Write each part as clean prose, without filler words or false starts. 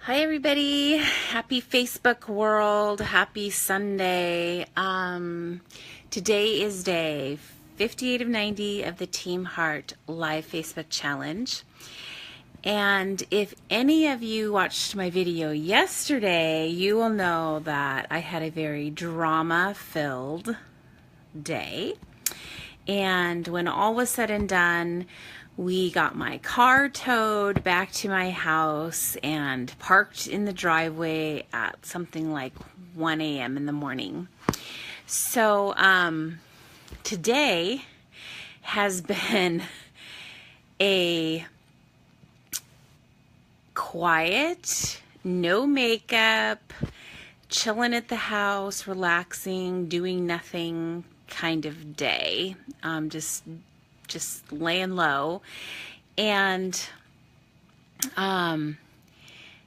Hi everybody. Happy Facebook world. Happy Sunday. Today is day 58 of 90 of the Team Heart live Facebook challenge. And if any of you watched my video yesterday, you will know that I had a very drama-filled day. And when all was said and done, we got my car towed back to my house and parked in the driveway at something like 1 a.m. in the morning. So today has been a quiet, no makeup, chilling at the house, relaxing, doing nothing kind of day. Just laying low and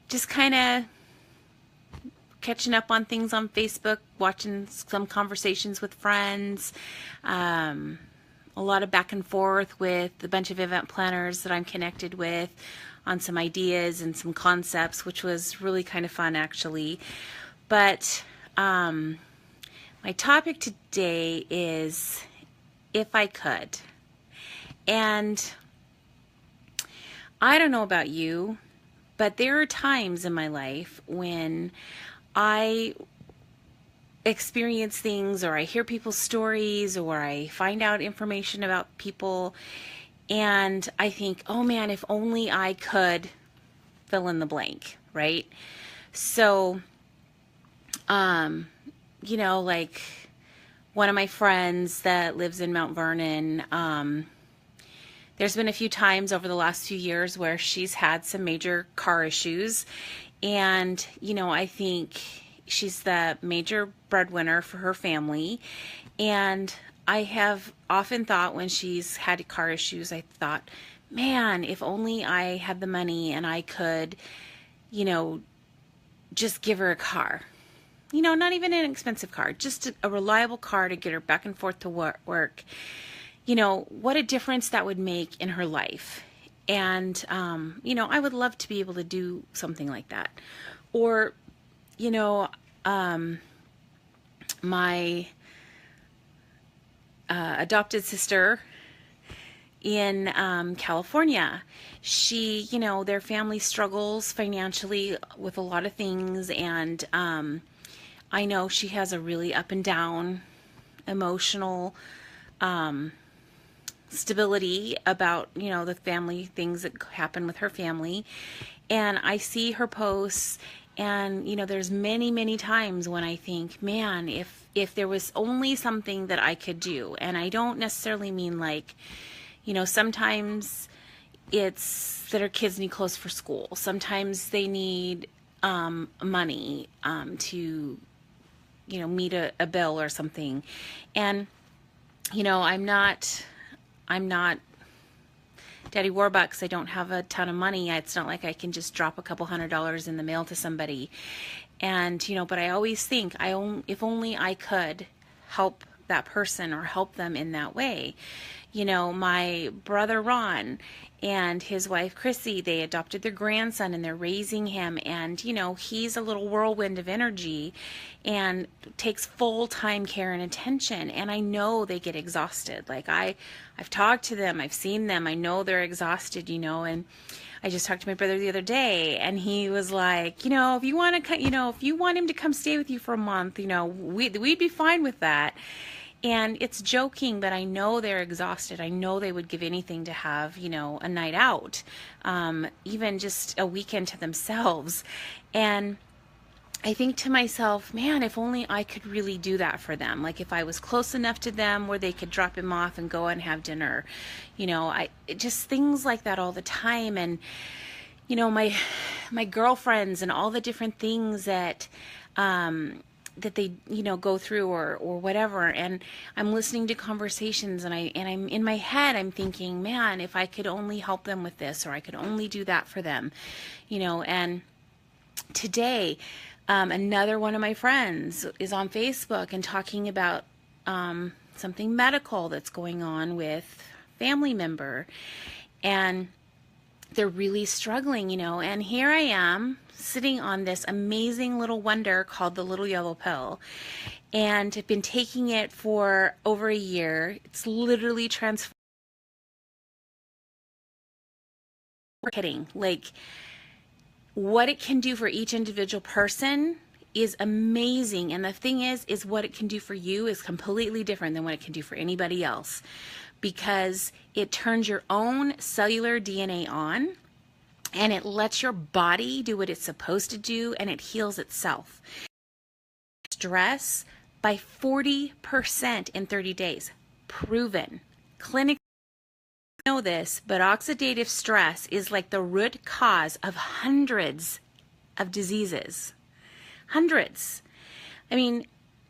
just kind of catching up on things on Facebook, watching some conversations with friends, a lot of back and forth with a bunch of event planners that I'm connected with on some ideas and some concepts, which was really kind of fun actually. But my topic today is if I could. And I don't know about you, but there are times in my life when I experience things or I hear people's stories or I find out information about people and I think, oh man, if only I could fill in the blank, right? So, like one of my friends that lives in Mount Vernon, there's been a few times over the last few years where she's had some major car issues. And, I think she's the major breadwinner for her family. And I have often thought when she's had car issues, I thought, man, if only I had the money and I could, just give her a car. Not even an expensive car, just a reliable car to get her back and forth to work. What a difference that would make in her life. And, I would love to be able to do something like that. Or, my adopted sister in California, she, their family struggles financially with a lot of things. And I know she has a really up and down emotional stability about, the family things that happen with her family. And I see her posts and, there's many, many times when I think, man, if there was only something that I could do. And I don't necessarily mean like, sometimes it's that her kids need clothes for school. Sometimes they need money to, meet a bill or something. And, I'm not Daddy Warbucks. I don't have a ton of money. It's not like I can just drop a couple $100s in the mail to somebody. And, but I always think if only I could help that person or help them in that way. My brother Ron and his wife Chrissy, they adopted their grandson and they're raising him. And, he's a little whirlwind of energy and takes full-time care and attention. And I know they get exhausted. Like I've talked to them, I've seen them, I know they're exhausted, and I just talked to my brother the other day and he was like, if you want to, if you want him to come stay with you for a month, we'd be fine with that. And it's joking, but I know they're exhausted. I know they would give anything to have, a night out, even just a weekend to themselves. And I think to myself, man, if only I could really do that for them. Like if I was close enough to them where they could drop him off and go and have dinner, just things like that all the time. And, my girlfriends and all the different things that they go through or whatever, and I'm listening to conversations and I'm in my head I'm thinking, man, if I could only help them with this or I could only do that for them, and today another one of my friends is on Facebook and talking about something medical that's going on with family member. And they're really struggling, and here I am sitting on this amazing little wonder called the little yellow pill, and I've been taking it for over a year. It's literally transformed. Kidding. Like, what it can do for each individual person is amazing. And the thing is what it can do for you is completely different than what it can do for anybody else, because it turns your own cellular DNA on, and it lets your body do what it's supposed to do, and it heals itself. Stress by 40% in 30 days. Proven. Clinically know this, but oxidative stress is like the root cause of hundreds of diseases. Hundreds. I mean,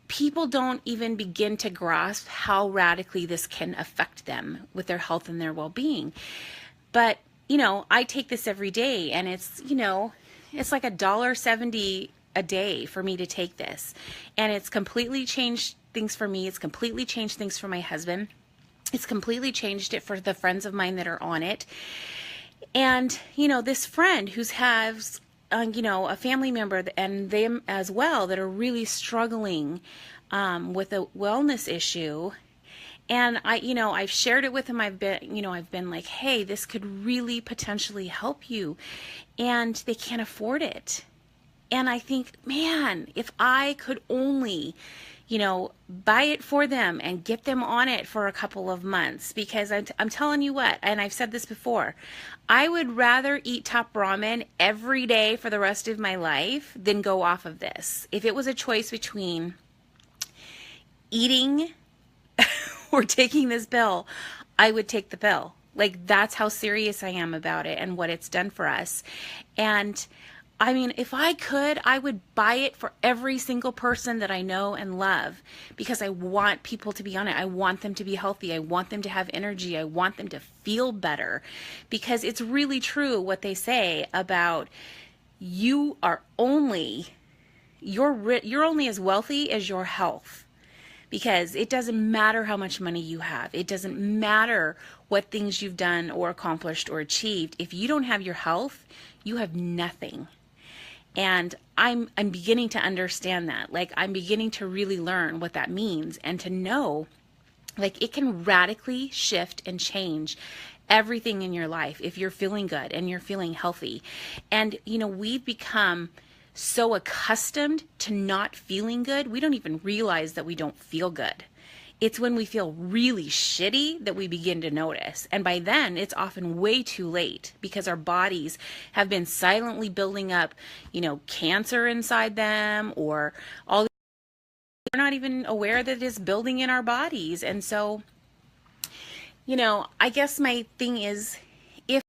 people don't even begin to grasp how radically this can affect them with their health and their well-being. But, I take this every day, and it's, it's like $1.70 a day for me to take this. And it's completely changed things for me. It's completely changed things for my husband. It's completely changed it for the friends of mine that are on it. And, this friend who has, a family member and them as well that are really struggling with a wellness issue. And I've shared it with him. I've been like, hey, this could really potentially help you. And they can't afford it. And I think, man, if I could only, buy it for them and get them on it for a couple of months, because I'm telling you what, and I've said this before, I would rather eat Top Ramen every day for the rest of my life than go off of this. If it was a choice between eating or taking this pill, I would take the pill. Like, that's how serious I am about it and what it's done for us. And I mean, if I could, I would buy it for every single person that I know and love, because I want people to be on it. I want them to be healthy. I want them to have energy. I want them to feel better, because it's really true what they say about you're only as wealthy as your health. Because it doesn't matter how much money you have. It doesn't matter what things you've done or accomplished or achieved. If you don't have your health, you have nothing. And I'm beginning to understand that. Like, I'm beginning to really learn what that means, and to know, like, it can radically shift and change everything in your life if you're feeling good and you're feeling healthy. And, we've become so accustomed to not feeling good, we don't even realize that we don't feel good. It's when we feel really shitty that we begin to notice. And by then, it's often way too late, because our bodies have been silently building up, cancer inside them, or all. We're not even aware that it's building in our bodies. And so, I guess my thing is, if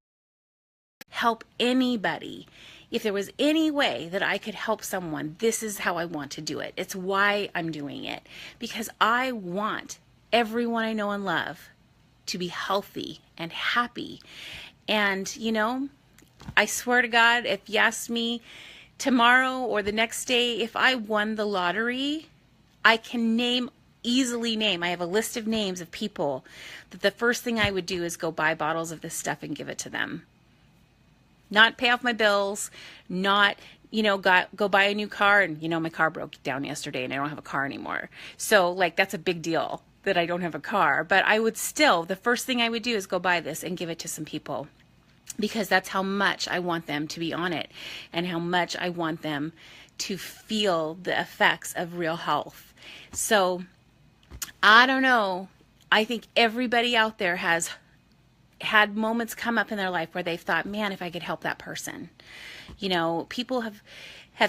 help anybody, if there was any way that I could help someone, this is how I want to do it. It's why I'm doing it, because I want everyone I know and love to be healthy and happy. And, I swear to God, if you asked me tomorrow or the next day, if I won the lottery, I can easily name, I have a list of names of people that the first thing I would do is go buy bottles of this stuff and give it to them. Not pay off my bills, not, go buy a new car. And, my car broke down yesterday and I don't have a car anymore. So, like, that's a big deal that I don't have a car. But I would still, the first thing I would do is go buy this and give it to some people, because that's how much I want them to be on it, and how much I want them to feel the effects of real health. So, I don't know. I think everybody out there has had moments come up in their life where they've thought, man, if I could help that person. People have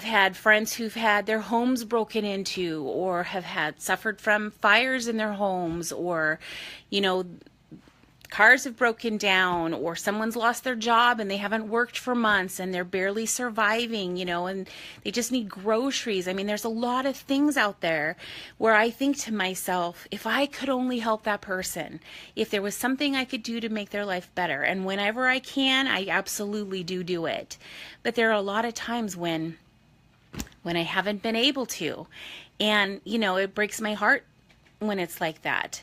had friends who've had their homes broken into, or have suffered from fires in their homes, or, cars have broken down, or someone's lost their job and they haven't worked for months and they're barely surviving, and they just need groceries. I mean, there's a lot of things out there where I think to myself, if I could only help that person, if there was something I could do to make their life better, and whenever I can, I absolutely do it. But there are a lot of times when I haven't been able to, and, it breaks my heart when it's like that.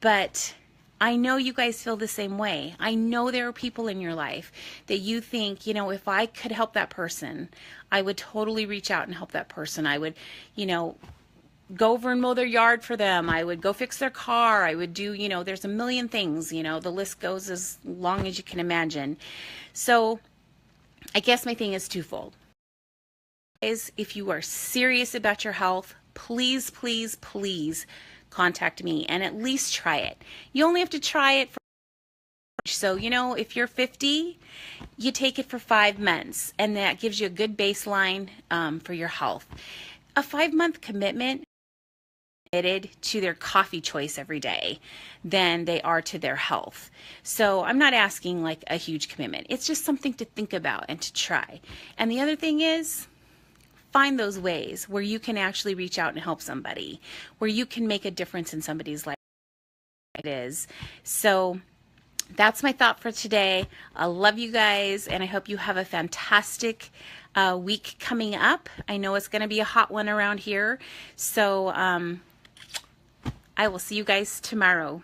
But I know you guys feel the same way. I know there are people in your life that you think, if I could help that person, I would totally reach out and help that person. I would, go over and mow their yard for them. I would go fix their car. I would do, there's a million things, the list goes as long as you can imagine. So I guess my thing is twofold. If you are serious about your health, please, please, please contact me and at least try it. You only have to try it for so, if you're 50, you take it for 5 months, and that gives you a good baseline for your health. A 5-month commitment committed to their coffee choice every day than they are to their health. So I'm not asking like a huge commitment. It's just something to think about and to try. And the other thing is, find those ways where you can actually reach out and help somebody, where you can make a difference in somebody's life. It is. So that's my thought for today. I love you guys, and I hope you have a fantastic week coming up. I know it's going to be a hot one around here. So I will see you guys tomorrow.